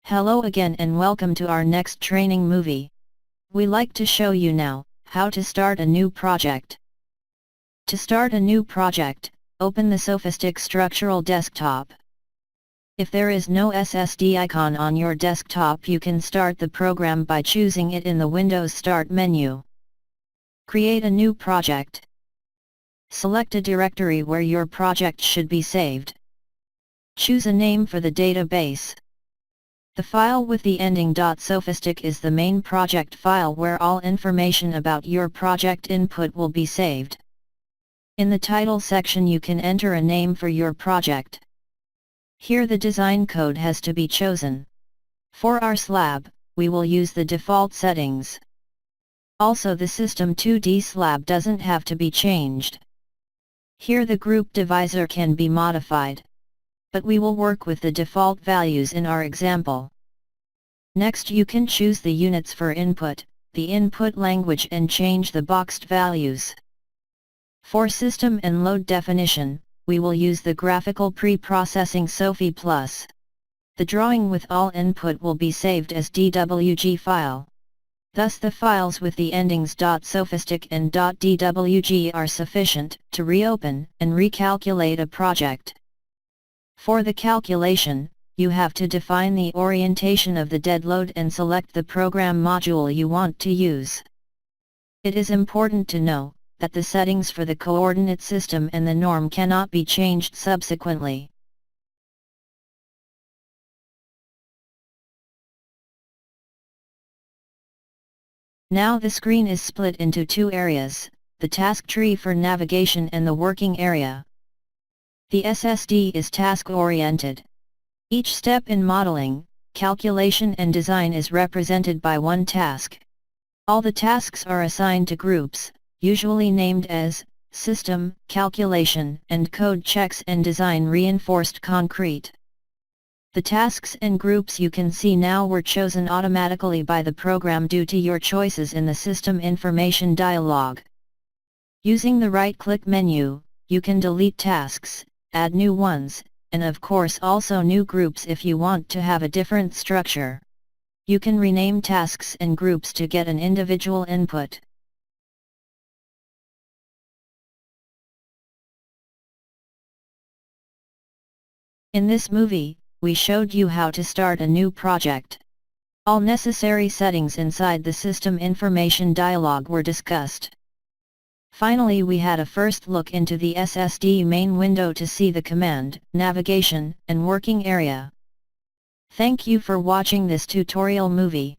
Hello again and welcome to our next training movie. We like to show you now, how to start a new project. To start a new project, open the SOFiSTiK structural desktop. If there is no SSD icon on your desktop, you can start the program by choosing it in the Windows Start menu. Create a new project. Select a directory where your project should be saved. Choose a name for the database. The file with the ending .SOFiSTiK is the main project file where all information about your project input will be saved. In the title section you can enter a name for your project. Here the design code has to be chosen. For our slab, we will use the default settings. Also the System 2D slab doesn't have to be changed. Here the group divisor can be modified. But we will work with the default values in our example. Next you can choose the units for input, the input language and change the boxed values. For system and load definition, we will use the graphical pre-processing SOFi+. The drawing with all input will be saved as DWG file. Thus the files with the endings .SOFiSTiK and .dwg are sufficient to reopen and recalculate a project. For the calculation, you have to define the orientation of the dead load and select the program module you want to use. It is important to know that the settings for the coordinate system and the norm cannot be changed subsequently. Now the screen is split into two areas, the task tree for navigation and the working area. The SSD is task-oriented. Each step in modeling, calculation and design is represented by one task. All the tasks are assigned to groups, usually named as System, Calculation, and Code Checks and Design Reinforced Concrete. The tasks and groups you can see now were chosen automatically by the program due to your choices in the System Information dialog. Using the right-click menu, you can delete tasks, add new ones, and of course also new groups if you want to have a different structure. You can rename tasks and groups to get an individual input. In this movie, we showed you how to start a new project. All necessary settings inside the System Information dialog were discussed. Finally, we had a first look into the SSD main window to see the command, navigation, and working area. Thank you for watching this tutorial movie.